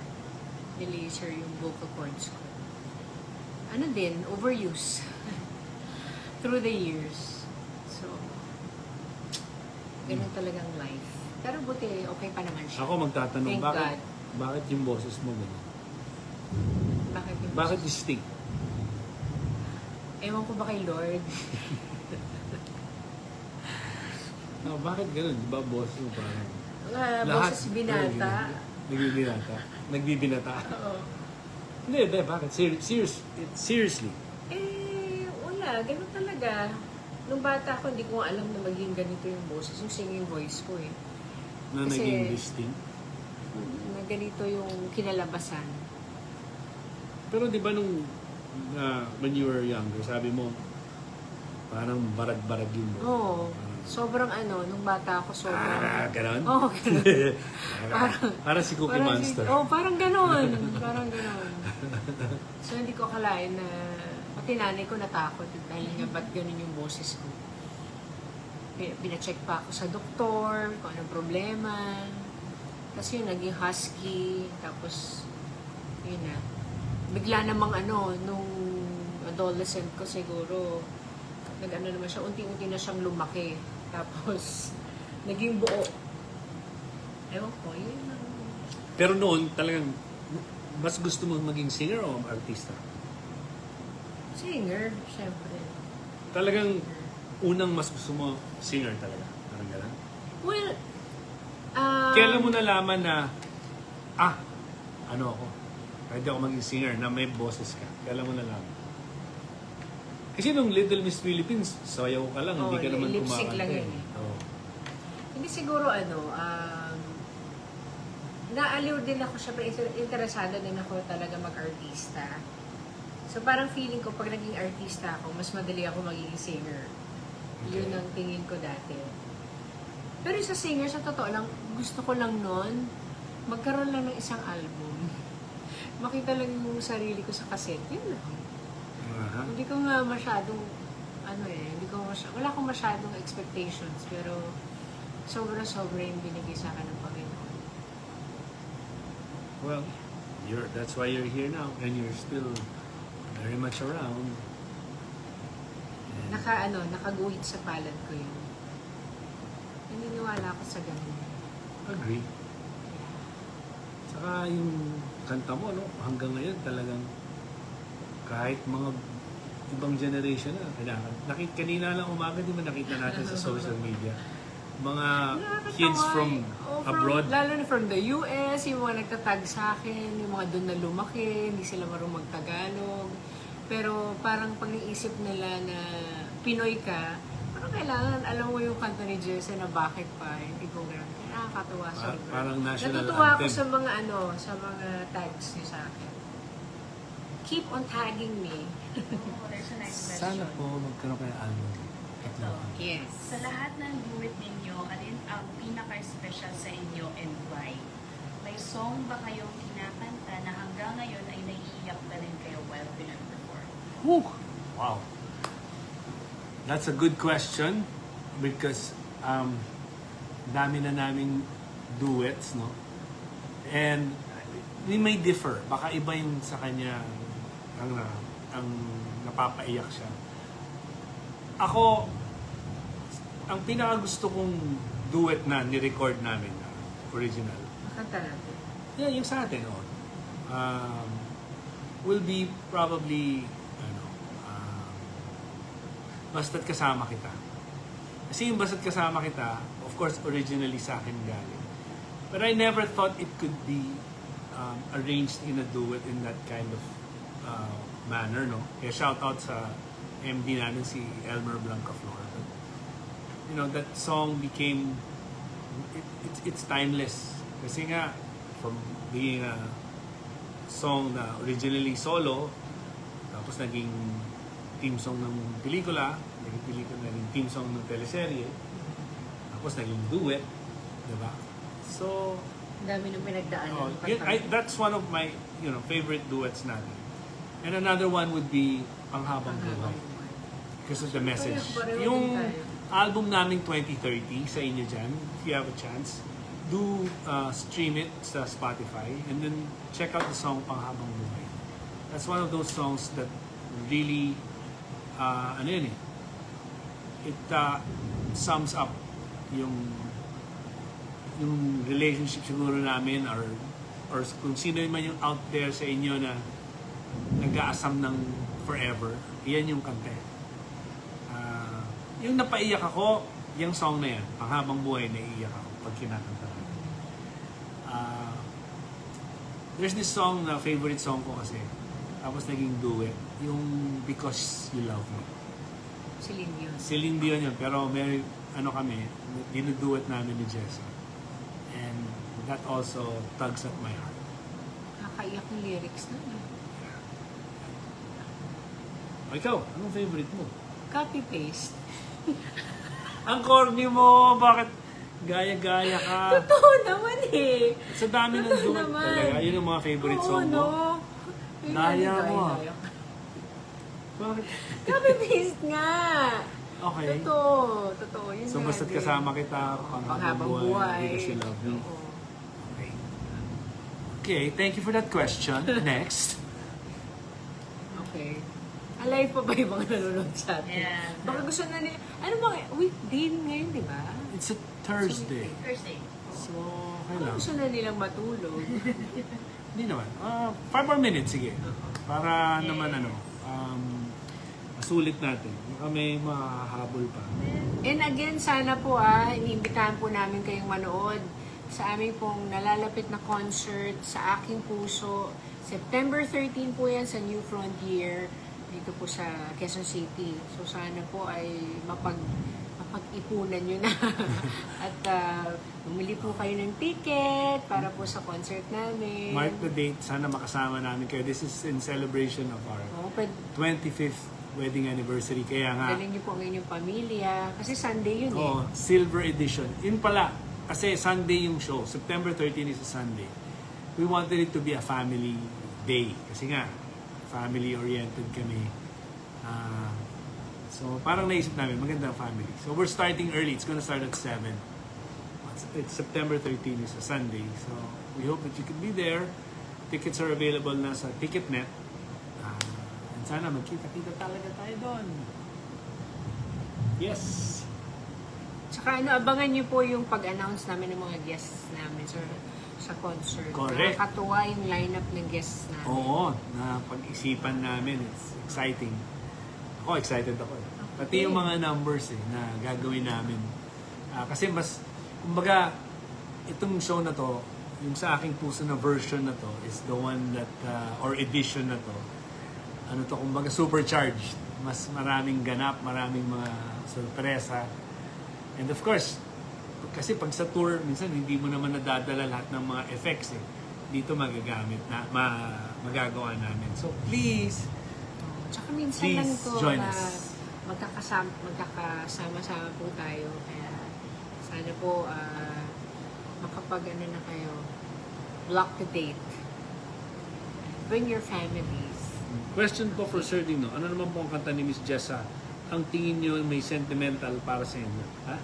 Nilaser yung vocal cords ko. Ano din, overuse. Through the years. So, ganun talagang life. Pero buti, okay pa naman siya. Ako magtatanong, Thank God. bakit yung boses mo ganun? Bakit yung Bakit distinct? Ewan ko ba kay Lord? Bakit ganun? Di ba boses mo parang... Boses binata. Nagbibinata. Oo. Hindi, bakit? Seriously. Wala. Ganun talaga. Nung bata ako, hindi ko alam na maging ganito yung boses. Yung singing voice ko eh. Na Kasi- naging distinct. Na ganito yung kinalabasan. Pero di ba nung when you were younger, sabi mo, parang barag-barag yung mo. Oo. Sobrang ano, nung bata ako, sobrang... Ganon? Oo, ganun. Parang si Cookie Monster. Parang ganon. Parang ganon. So, hindi ko akalain na... Pati nanay ko natakot dahil nga ba't ganun yung boses ko. Pinacheck pa ako sa doktor, kung anong problema. Kasi yun, naging husky. Tapos, yun na. Bigla namang ano, nung adolescent ko siguro, nag-ano naman siya, unti-unti na siyang lumaki. Tapos, naging buo. Ewan ko, yun lang. Pero noon, talagang, mas gusto mo maging singer o artista? Singer, syempre. Talagang, unang mas gusto mo, singer talaga. Parang gano'n. Well, Kailan mo nalaman na, ano ako, pwede ako maging singer na may boses ka. Kailan mo nalaman? Kasi nung Little Miss Philippines, sayaw ka lang, hindi ka naman lip sync kumakanta. lang yun. Oo. Hindi siguro naaliw din ako, syempre interesado din ako talaga mag-artista. So parang feeling ko pag naging artista ako, mas madali ako magiging singer. Yun ang tingin ko dati. Pero sa singer, sa totoo lang, gusto ko lang nun, magkaroon lang ng isang album. Makita lang yung sarili ko sa cassette, yun lang. Aha. Hindi ko nga masyadong, wala akong masyadong expectations, pero sobra-sobra yung binigay sa akin ng Panginoon. Well, that's why you're here now and you're still very much around. And Nakaguhit sa palad ko yun. Naniniwala ako sa ganun. agree. Saka yung kanta mo, no, hanggang ngayon talagang kahit mga ibang generation na, kanina lang umaga, di ba nakita natin sa social media, mga kids from abroad. Lalo na from the US, yung mga nagtatag sa akin, yung mga doon na lumaki, hindi sila marunong magtagalog. Pero parang pag naisip nila na Pinoy ka, parang kailangan alam mo yung kanta ni Jesse na bakit pa, hindi ko gano'n. Nakakatawa sobra. Parang national Natutuwa ako anthem. sa mga tags niyo sa akin. Keep on tagging me. Oh, there's a nice question. Sana po magkaroon kayo album. Ito. Yes. Sa lahat ng duet ninyo, alin ang pinaka-special sa inyo and why? May song ba kayong kinakanta na hanggang ngayon ay naiiyak na rin kayo while pinag-perform? Whew. Wow. That's a good question because dami na naming duets, no? And we may differ. Baka iba yung sa kanya ang napapaiyak siya. Ako, ang pinakagusto kong duet na ni-record namin na original, Makanta natin. yeah, yung sa atin, will be probably, Basta't Kasama Kita. Kasi yung Basta't Kasama Kita, of course, originally sa akin galing. But I never thought it could be arranged in a duet in that kind of manner, no? Kaya shout out sa MD namin, si Elmer Blancaflor. You know, that song became, it's timeless. Kasi nga, from being a song na originally solo, tapos naging theme song ng pelikula, naging theme song ng teleserye, tapos naging duet, diba? So, Ang dami nung pinagdaanan. that's one of my favorite duets natin. And another one would be Panghabang Buhay. Because of the message. Pareho Yung din tayo. album namin 2030 sa inyo dyan, if you have a chance, do stream it sa Spotify and then check out the song Panghabang Buhay. That's one of those songs that really it sums up yung relationship siguro namin or kung sino man yung out there sa inyo na nag-aasam ng forever, yan yung kanta. Yung napaiyak ako, yung song na yan, Panghabang Buhay, naiiyak ako pag kinakanta natin. There's this song na favorite song ko kasi, tapos naging duet, yung Because You Love Me. Celine Dion. Celine Dion yun, pero may kami, dinuduet namin ni Jessa. And that also tugs at my heart. Nakakaiyak yung lyrics na. O ikaw, anong favorite mo? Copy-paste. Ang corny mo, bakit gaya-gaya ka? Totoo naman eh. Sa dami ng Totoo duet naman. talaga. Yun ang mga favorite Oo, song mo. no? Daya mo, ah. Daya. Bakit? Copy-paste nga. Okay. Totoo. Yun So, nga basta't din. kasama kita Panghabang buhay. because you love me. Oo. Okay. Okay, thank you for that question. Next. Okay. Alive pa ba yung mga nanonood sa atin? Yeah. Baka gusto na nila. Ano ba? Weekday ngayon, di ba? It's a Thursday. Thursday. So, okay Baka lang. gusto na nilang matulog. Hindi naman. 5 more minutes, sige. Para Yeah. naman masulit natin. Baka may mahahabol pa. And again, sana po iniimbitahan po namin kayong manood sa aming pong nalalapit na concert sa Aking Puso. September 13 po yan sa New Frontier dito po sa Quezon City. So sana po ay mapag-ipunan nyo na. At bumili po kayo ng ticket para po sa concert namin. Mark the date. Sana makasama namin kayo. This is in celebration of our Oh, 25th wedding anniversary. Kaya nga, Galing niyo po ang inyong pamilya. Kasi Sunday yun eh. Silver Edition. Yun pala, kasi Sunday yung show. September 13 is a Sunday. We wanted it to be a family day. Kasi nga, family-oriented kami. So, parang naisip namin, maganda ang family. So, we're starting early. It's gonna start at 7. It's September 13 is a Sunday. So, we hope that you can be there. Tickets are available na sa Ticketnet. And sana magkita-kita talaga tayo doon. Yes! Tsaka abangan niyo po yung pag-announce namin ng mga guests namin sa concert. Correct. Nakakatuwa yung lineup ng guests namin. Oo, na pag-isipan namin. It's exciting. Ako, excited ako. Pati yung mga numbers na gagawin namin. Kasi mas, kumbaga, itong show na to, yung sa Aking Puso na version na to, is the one that, or edition na to, kumbaga supercharged. Mas maraming ganap, maraming mga sorpresa. And of course, kasi pag sa tour, minsan hindi mo naman nadadala lahat ng mga effects eh. Dito magagamit na, magagawa namin. So please, Tsaka minsan Please lang to join na us. magkakasama-sama po tayo. Kaya sana po makapag-ano na kayo, block the date. Bring your families. question po for Sir Dino. Ano naman po ang kanta ni Miss Jessa? Ang tingin niyo may sentimental para sa inyo? Ha?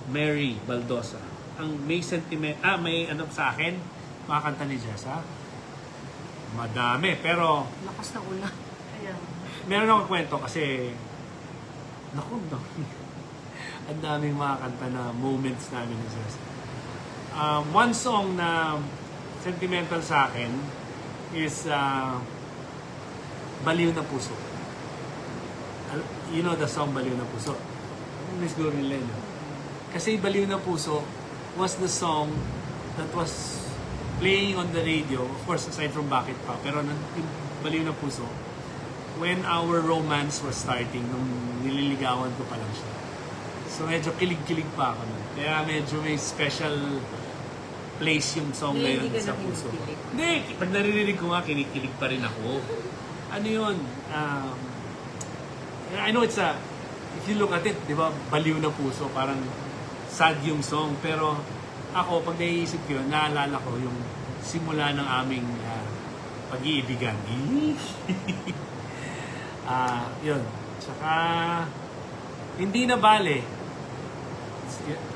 Mary Baldosa. Ang may may ano sa akin? Mga kanta ni Jessa? Madami. Pero Lakas na ulan. Kaya, meron akong kwento kasi naku, ang daming mga kanta na moments namin ni Jessa. One song na sentimental sa akin is Baliw na Puso. You know the song Baliw na Puso? Miss Gorillen. Kasi Baliw na Puso was the song that was playing on the radio, of course aside from Bakit Pa, pero yung Baliw na Puso, when our romance was starting, nung nililigawan ko pa lang siya. So medyo kilig-kilig pa ako nun. Kaya medyo may special place yung song na yun Hindi ka sa na puso ko. kinikilig. Hindi, pag naririnig ko nga, kinikilig pa rin ako. Ano yun? I know it's if you look at it, di ba, Baliw na Puso, parang sad yung song. Pero ako, pag naiisip ko yun, naalala ko yung simula ng aming pag-iibigan. Yun. Tsaka, hindi na bale.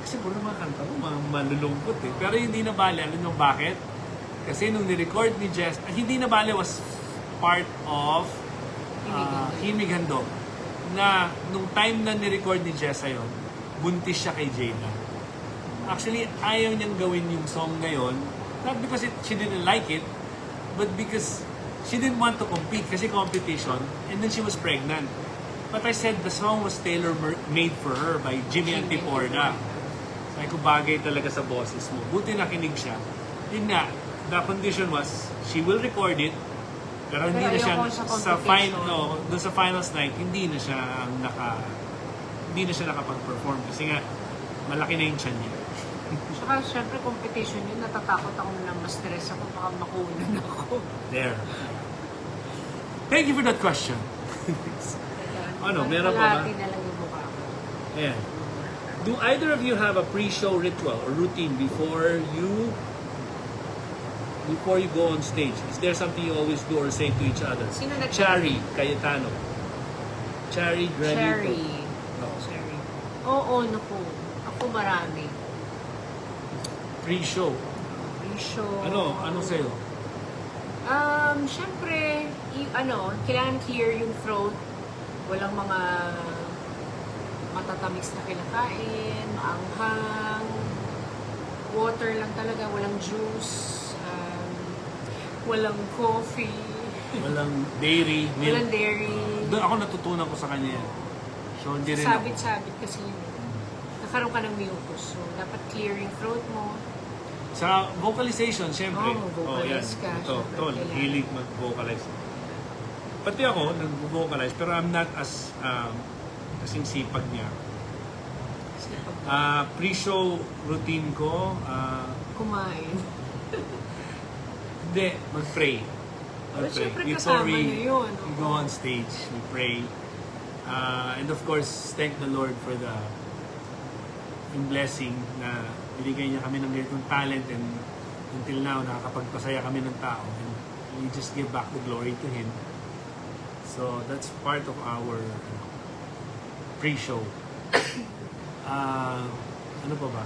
Kasi puro mga kanta mo, mga malulungkot eh. Pero hindi na bale. Alam nyo bakit? Kasi nung ni-record ni Jess, hindi na bale was part of Himig Handog. Na nung time na ni-record ni Jessa yun, buntis siya kay Jada. Actually, ayaw niyang gawin yung song ngayon. Not because she didn't like it, but because she didn't want to compete. Kasi competition, and then she was pregnant. But I said the song was tailor-made for her by Jimmy Antiporda. Sabi ko, bagay talaga sa boses mo. Buti nakinig siya. Yun nga, the condition was, she will record it, pero hindi na siya ayoko sa competition. doon sa finals night, hindi na siya nakapag-perform kasi nga malaki na yung tiyan niya. Tsaka syempre competition yun, natatakot ako na ma-stress ako, baka makunan ako. There. Thank you for that question. Ano, meron pa ba? Kalahati na lang yung mukha ko. Ayan. Do either of you have a pre-show ritual or routine before you go on stage? Is there something you always do or say to each other? Sino nag- Chari Cayetano. Chari Granito. Cherry. Oh. Cherry. Oo, naku. Ako marami. Pre-show. Pre-show. Ano sa'yo? Siyempre, kailangan clear yung throat. Walang mga matatamis na kinakain, maanghang, water lang talaga, walang juice, walang coffee, Walang dairy, milk. walang dairy. Doon ako natutunan ko sa kanya yan. So, hindi rin ako. Sabit-sabit kasi yun. Nakaroon ka ng mucus. So, dapat clear yung throat mo. Sa vocalization, syempre. Oo, vocalize ka. Ito, Syempre, kailangan. hilig mag-vocalize. Pati ako, nag-vocalize, pero I'm not as kasing sipag niya. Kasi pag Pre-show routine ko, kumain. hindi, mag-pray. Well, syempre Before kasama we, niyo yun. we go on stage, we pray. And of course, thank the Lord for yung blessing na binigay niya kami ng ganitong talent, and until now, nakakapagpasaya kami ng tao. And we just give back the glory to Him. So, that's part of our pre-show. Ano pa ba?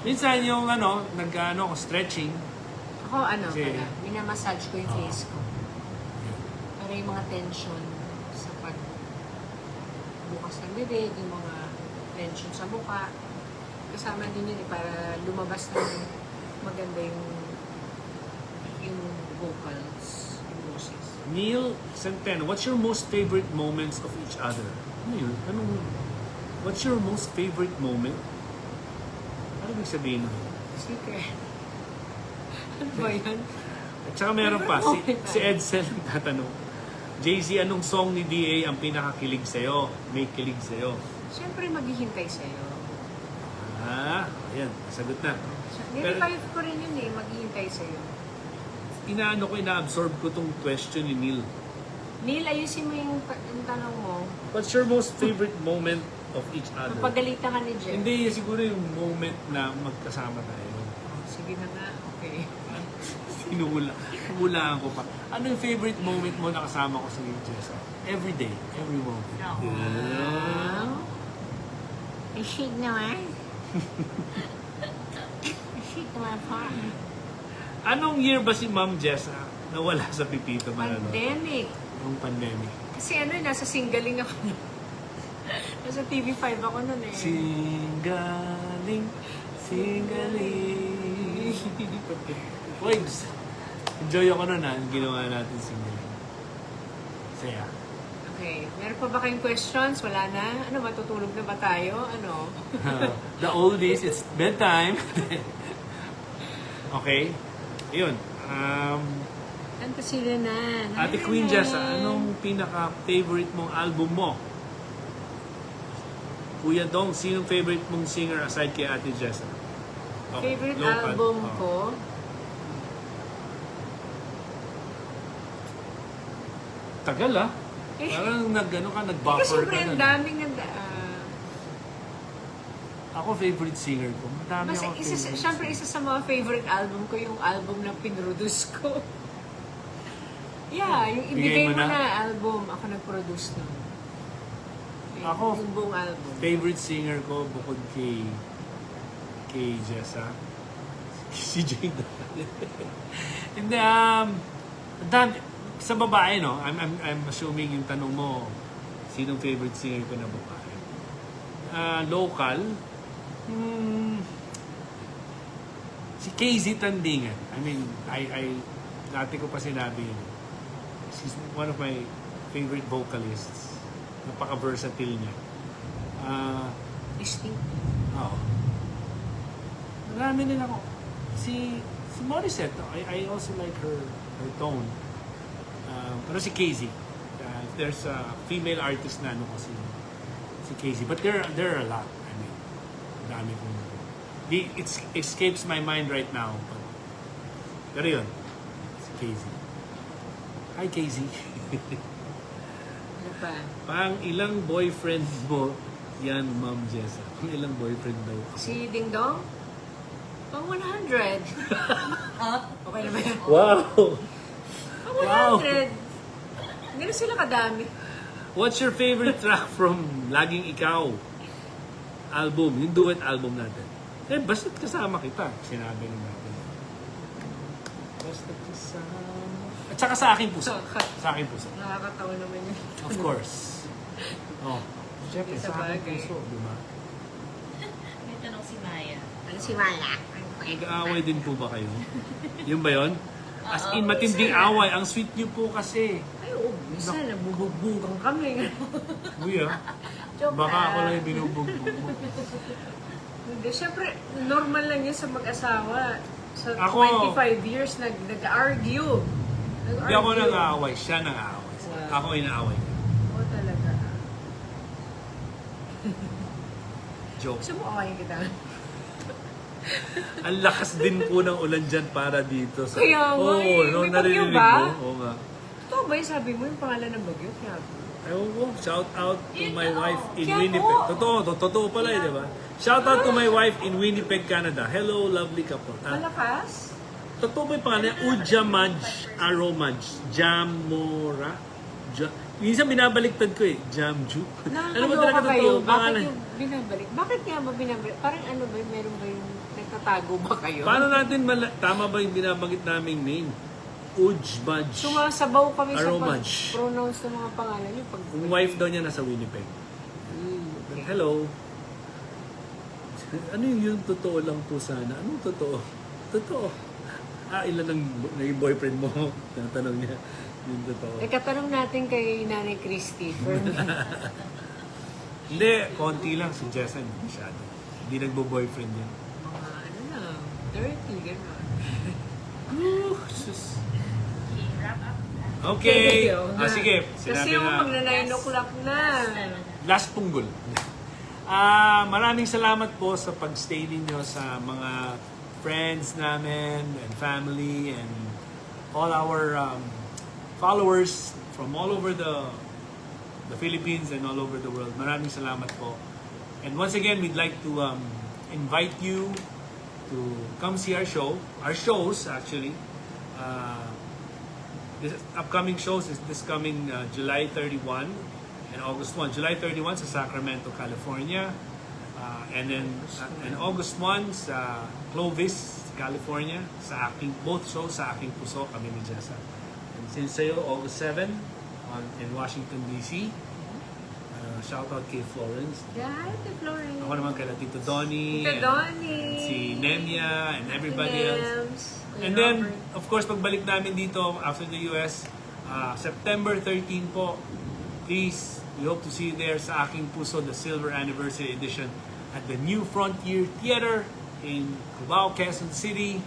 Minsan yung stretching. Ako Kasi- pala, minamassage ko yung face ko. Para yung mga tension sa bukas ng bibig, yung mga tension sa mukha. Kasama din yun para lumabas ng maganda yung vocals, yung boses. Neil Centeno, what's your most favorite moments of each other? Ano yun? What's your most favorite moment? Ano ibig sabihin? Secret. Ano ba yan? At saka meron pa, si Edsel ang tatanong. JC, anong song ni DA ang pinakakilig sa'yo? May kilig sa'yo? Siyempre maghihintay sa'yo. Ayan, sagot na. Nire-revive ko rin yun maghihintay sa'yo. Ina-absorb ko tong question ni Neil. Neil, ayusin mo yung tanong mo. What's your most favorite moment of each other? Napagalitan ka ni Jeff. Hindi, siguro yung moment na magkasama tayo. Sige na nga, okay. Hinuhulaan ko pa. Ano yung favorite moment mo na kasama ko sa Jessa? Every day, every moment. Ishig naman. Ishig naman pa. Anong year ba si Ma'am Jessa nawala sa Pipito Manalo? Pandemic. Yung pandemic. Kasi nasa singgaling ako. Nasa TV5 ako nun Singaling. Waves. Enjoy ako nun ginawa natin singaling. Saya. Okay. Meron pa ba kayong questions? Wala na? Matutulog na ba tayo? The oldies, it's bedtime. Okay. Ayun. Kanta sila na. Ate Queen Jessa, anong pinaka-favorite mong album mo? Kuya Dong, sinong favorite mong singer aside kay Ate Jessa? Okay, Favorite local. album Oh. ko? Tagal Parang nag-buffer Kasi syempre ka ang na. daming Ako favorite singer ko. Madami Kasi ako favorite. syempre isa sa mga favorite album ko yung album na pinroduce ko. Yeah, yung Bigay Ibigay mo Mo na? Na album, ako nag-produce nun. Ako, yung buong album. favorite singer ko bukod kay Jessa, si Jada. Hindi, sa babae, no? I'm assuming yung tanong mo, sinong favorite singer ko na babae? Local, si KZ Tandingan. I mean, dati ko pa sinabi yun. She's one of my favorite vocalists. Napaka-versatile niya. Distinct. Oo. Marami din ako. Si Morissette, I also like her tone. Pero si Casey, if there's a female artist na kasi si Casey. But there are a lot. I mean, dami kong... It escapes my mind right now. Pero yun, si Casey. Hi, Casey. Ano pa? Pang ilang boyfriend mo yan, Ma'am Jessa. Kung ilang boyfriend daw ako. Si Ding Dong? Pang 100. Okay na ba yan? Wow! Pang Wow. 100. Hindi na sila kadami. What's your favorite track from Laging Ikaw? Album, yung duet album natin. Eh, basta't kasama kita. Sinabi na natin. Basta't kasama. At saka sa aking puso. Sa aking puso. Nakakatawa naman yun. Of course. Oh, syempre, Sa sa aking bagay. puso, di ba? May tanong si Maya. Ano si Mala? Nag-aaway din po ba kayo? Yun ba yun? As in, matinding away. Ang sweet niyo po kasi. Ay, oo. Minsan, nabubugbugan kami. Uy, ah. Joke Baka ako lang yung binubugbog mo. Hindi, syempre, normal lang yun sa mag-asawa. Sa Ako- 25 years, nag-argue. Hindi ako nag-aaway. Siya nag-aaway. Wow. Ako inaaway. Oo talaga. Joke. Gusto mo awayin kita? Ang lakas din po ng ulan dyan para dito. Sa... Kaya nga eh. no, May bagyo narinig ba? mo? Oo nga. Totoo ba yung sabi mo yung pangalan ng bagyo? Kaya Ewan ko, shout out to Yun my na, wife in Kaya Winnipeg. po. Totoo pala eh, di ba? Shout out to my wife in Winnipeg, Canada. Hello, lovely couple. malakas? Totoo ba yung pangalan niya? Ujamaj Aromaj Jamora. Minsan binabaliktad ko eh. Jamju. Ano ba talaga totoo Bakit pangalan? yung binabalik? Bakit nga ba binabalik? Parang ano ba, meron ba yung nagtatago ba kayo? Paano natin tama ba yung binabanggit naming name? Ujmaj. Sumasabaw kami sa Aromaj. pag-pronounce ng mga pangalan niyo. Pag Yung wife daw niya nasa Winnipeg. Hello. Ano yung totoo lang po sana? Anong totoo? Totoo. Ilan ang naging boyfriend mo? Tinatanong niya. Yung totoo. Nagkatanong natin kay Nanay Christy. Hindi, konti lang si Jessa. Hindi masyado. Hindi nagbo-boyfriend yan. Mga ano na, 30, gano'n. Sus. Okay, wrap up na. Okay. Sige. Kasi Sinabi yung na. magna 9 o'clock na. Last punggol. Maraming salamat po sa pagstay ninyo sa mga friends namin and family and all our followers from all over the Philippines and all over the world. Maraming salamat po. And once again, we'd like to invite you to come see our shows actually. This upcoming shows is this coming July 31 and August 1. July 31 sa Sacramento, California. And then and August 1 sa Clovis, California. Both shows sa Aking Puso, kami ni Jessa. And since sa'yo, August 7 in Washington, D.C. Shout out kay Florence. Yeah, Ate Florence. Ako naman kay Tito Donnie. Tita Donnie. And si Nemia and everybody else. Nems, And then, of course, pagbalik namin dito after the US, September 13 po, please, we hope to see you there sa Aking Puso, the Silver Anniversary Edition at the New Frontier Theater in Cubao, Quezon City.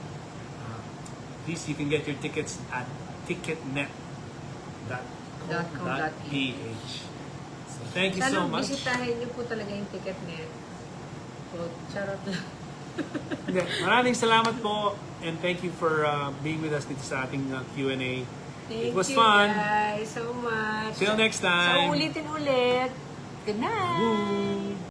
Please, you can get your tickets at ticketnet.com.ph. So, thank you so Sana much. bisitahin niyo po talaga yung ticket net. So, charot lang. Hindi, maraming salamat po and thank you for being with us dito sa ating Q&A. It Thank was you fun. guys so much. Till next time. So, ulitin ulit. Good night. Woo!